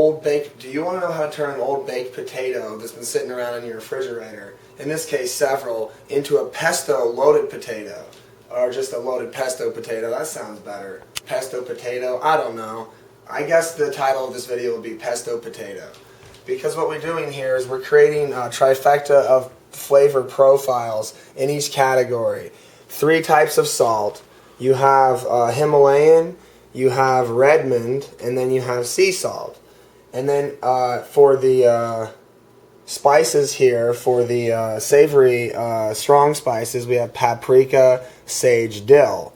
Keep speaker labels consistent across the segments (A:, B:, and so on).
A: old baked, do you want to know how to turn an old baked potato that's been sitting around in your refrigerator, in this case several, into a pesto loaded potato? Or just a loaded pesto potato? That sounds better. Pesto potato? I don't know. I guess the title of this video will be Pesto Potato. Because what we're doing here is we're creating a trifecta of flavor profiles in each category. 3 types of salt. You have Himalayan, you have Redmond, and then you have sea salt. And then for the spices here, for the savory strong spices, we have paprika, sage, dill.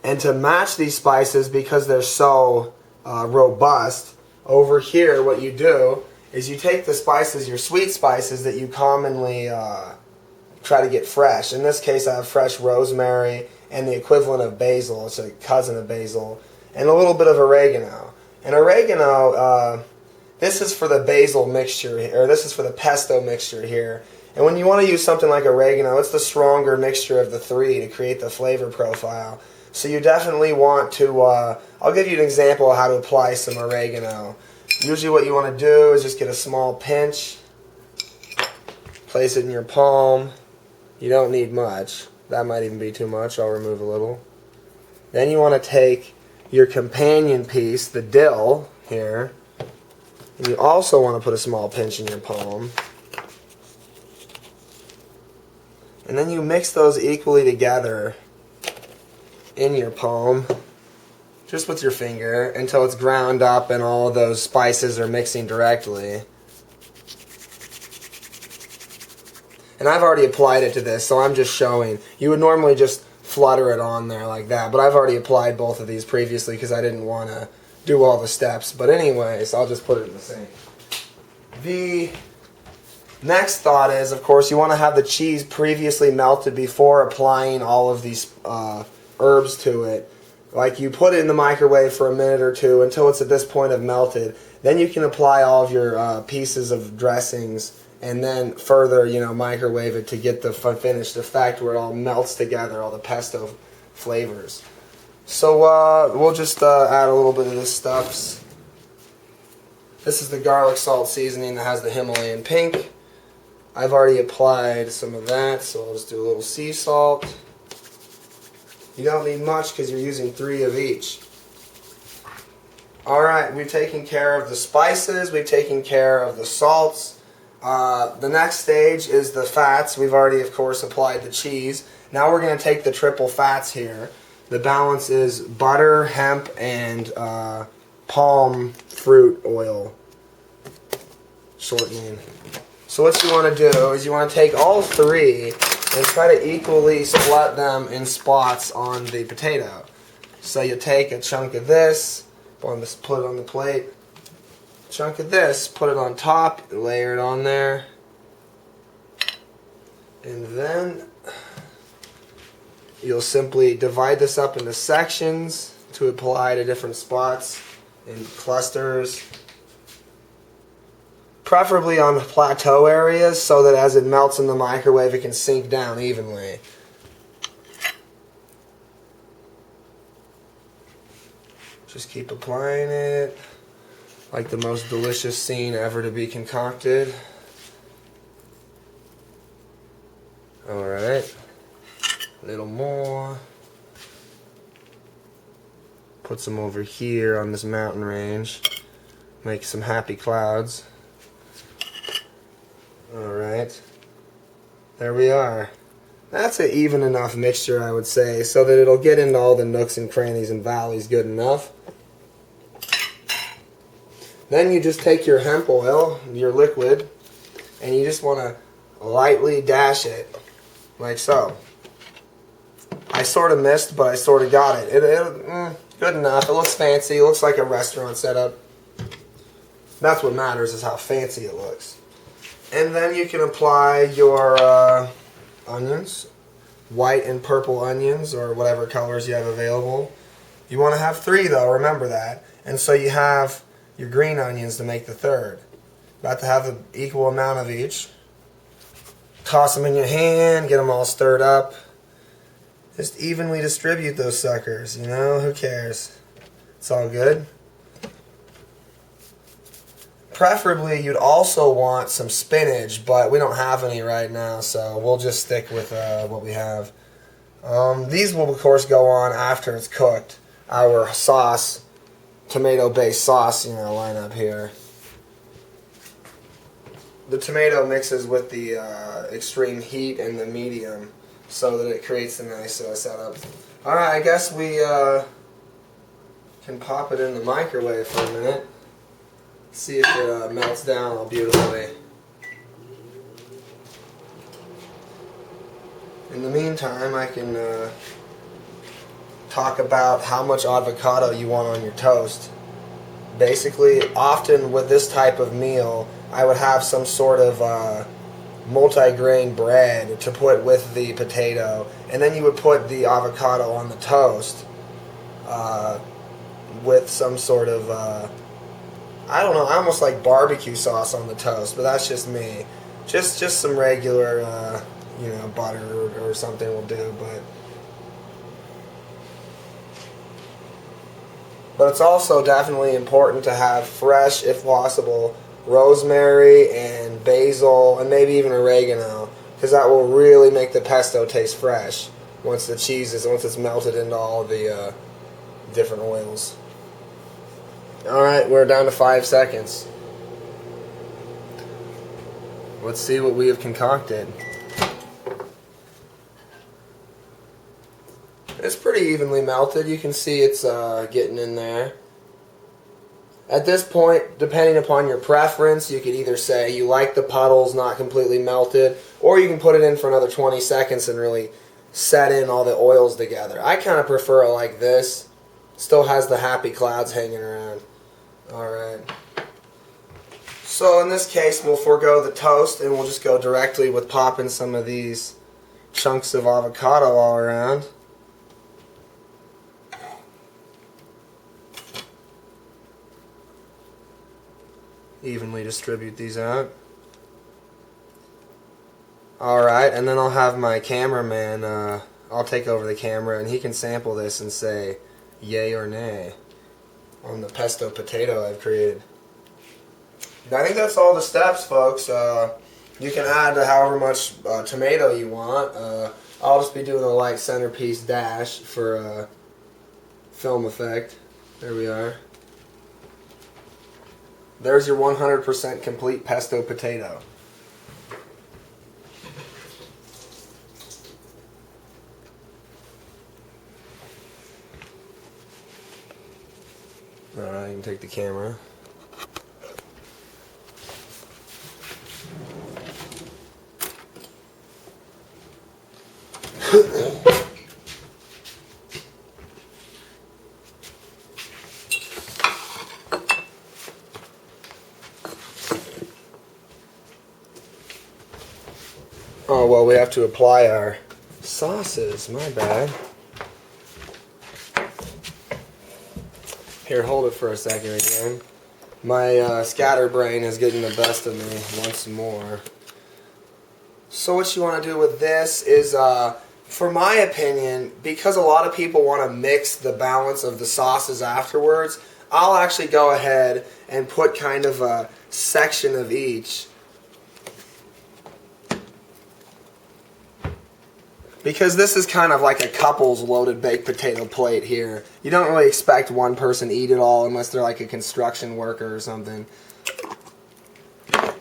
A: And to match these spices, because they're so robust, over here what you do is you take the spices, your sweet spices that you commonly try to get fresh. In this case I have fresh rosemary and the equivalent of basil, it's a cousin of basil, and a little bit of oregano. And oregano, this is for the basil mixture, or this is for the pesto mixture here. And when you want to use something like oregano, it's the stronger mixture of the 3 to create the flavor profile. So you definitely want to, I'll give you an example of how to apply some oregano. Usually what you want to do is just get a small pinch, place it in your palm. You don't need much. That might even be too much. I'll remove a little. Then you want to take your companion piece, the dill here, and you also want to put a small pinch in your palm. And then you mix those equally together in your palm, just with your finger, until it's ground up and all of those spices are mixing directly. And I've already applied it to this, so I'm just showing. You would normally just flutter it on there like that, but I've already applied both of these previously because I didn't want to do all the steps. But anyways, I'll just put it in the sink. The next thought is, of course, you want to have the cheese previously melted before applying all of these herbs to it. Like, you put it in the microwave for a minute or 2 until it's at this point of melted. Then you can apply all of your pieces of dressings and then further, microwave it to get the finished effect where it all melts together, all the pesto flavors. So we'll just add a little bit of this stuff. This is the garlic salt seasoning that has the Himalayan pink. I've already applied some of that, so I'll just do a little sea salt. You don't need much because you're using 3 of each. Alright, we've taken care of the spices, we've taken care of the salts. The next stage is the fats. We've already, of course, applied the cheese. Now we're going to take the triple fats here. The balance is butter, hemp, and palm fruit oil shortening. So what you want to do is you want to take all 3 and try to equally split them in spots on the potato. So you take a chunk of this, put it on the plate. Chunk of this, put it on top, layer it on there, and then you'll simply divide this up into sections to apply to different spots in clusters, preferably on plateau areas so that as it melts in the microwave it can sink down evenly. Just keep applying it like the most delicious scene ever to be concocted. Alright, a little more. Put some over here on this mountain range. Make some happy clouds. Alright, there we are. That's an even enough mixture, I would say, so that it'll get into all the nooks and crannies and valleys good enough. Then you just take your hemp oil, your liquid, and you just want to lightly dash it, like so. I sort of missed, but I sort of got it. Good enough. It looks fancy. It looks like a restaurant setup. That's what matters, is how fancy it looks. And then you can apply your onions, white and purple onions, or whatever colors you have available. You want to have 3 though, remember that. And so you have your green onions to make the 3rd. About to have an equal amount of each. Toss them in your hand, get them all stirred up. Just evenly distribute those suckers, who cares? It's all good. preferably you'd also want some spinach, but we don't have any right now, so we'll just stick with what we have. These will, of course, go on after it's cooked. Our sauce, tomato-based sauce, line up here. The tomato mixes with the extreme heat and the medium so that it creates a nice setup. Alright, I guess we can pop it in the microwave for a minute. See if it melts down all beautifully. In the meantime, I can talk about how much avocado you want on your toast. Basically, often with this type of meal, I would have some sort of multi-grain bread to put with the potato, and then you would put the avocado on the toast with some sort of, I don't know, I almost like barbecue sauce on the toast, but that's just me. Just some regular, butter or something will do, but it's also definitely important to have fresh, if possible, rosemary and basil and maybe even oregano, because that will really make the pesto taste fresh once it's melted into all the different oils. Alright, we're down to 5 seconds. Let's see what we have concocted. It's pretty evenly melted. You can see it's getting in there. At this point, depending upon your preference, you could either say you like the puddles not completely melted, or you can put it in for another 20 seconds and really set in all the oils together. I kind of prefer it like this. Still has the happy clouds hanging around. Alright. So in this case, we'll forego the toast and we'll just go directly with popping some of these chunks of avocado all around. Evenly distribute these out. Alright, and then I'll have my cameraman, I'll take over the camera and he can sample this and say yay or nay on the pesto potato I've created. I think that's all the steps, folks. You can add however much tomato you want. I'll just be doing a light centerpiece dash for film effect. There we are. There's your 100% complete pesto potato. Alright, you can take the camera. Oh, well, we have to apply our sauces. My bad. Here, hold it for a second again. My scatterbrain is getting the best of me once more. So what you want to do with this is, for my opinion, because a lot of people want to mix the balance of the sauces afterwards, I'll actually go ahead and put kind of a section of each. Because this is kind of like a couple's loaded baked potato plate here. You don't really expect one person to eat it all unless they're like a construction worker or something. And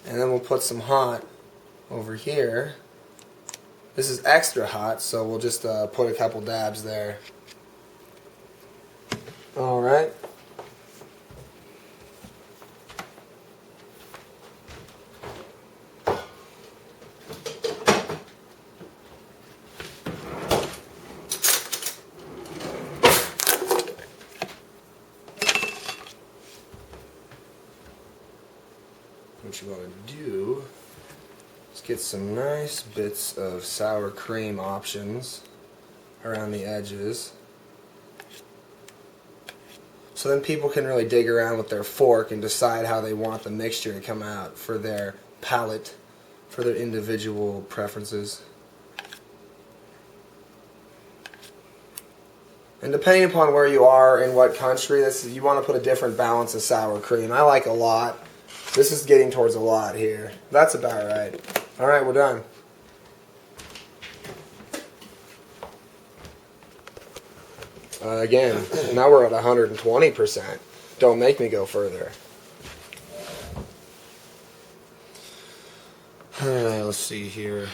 A: then we'll put some hot over here. This is extra hot, so we'll just put a couple dabs there. Alright. What you want to do is get some nice bits of sour cream options around the edges, so then people can really dig around with their fork and decide how they want the mixture to come out for their palate, for their individual preferences. And depending upon where you are in what country, you want to put a different balance of sour cream. I like a lot. This is getting towards a lot here. That's about right. All right, we're done. Again, now we're at 120%. Don't make me go further. Let's see here.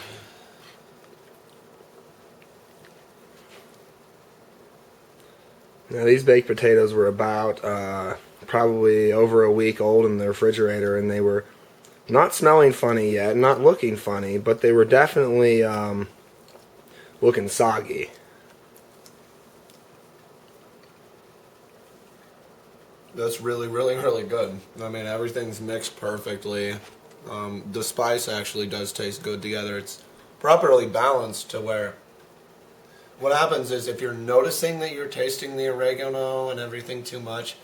A: Now these baked potatoes were about probably over a week old in the refrigerator, and they were not smelling funny yet, not looking funny, but they were definitely looking soggy.
B: That's really, really, really good. I mean, everything's mixed perfectly. The spice actually does taste good together. It's properly balanced to where what happens is if you're noticing that you're tasting the oregano and everything too much,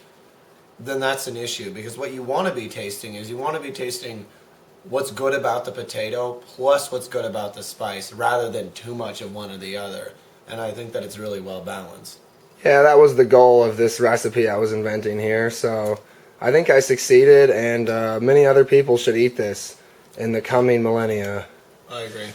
B: then that's an issue. Because what you want to be tasting is you want to be tasting what's good about the potato plus what's good about the spice rather than too much of one or the other. And I think that it's really well balanced.
A: Yeah, that was the goal of this recipe I was inventing here, so I think I succeeded, and many other people should eat this in the coming millennia.
B: I agree.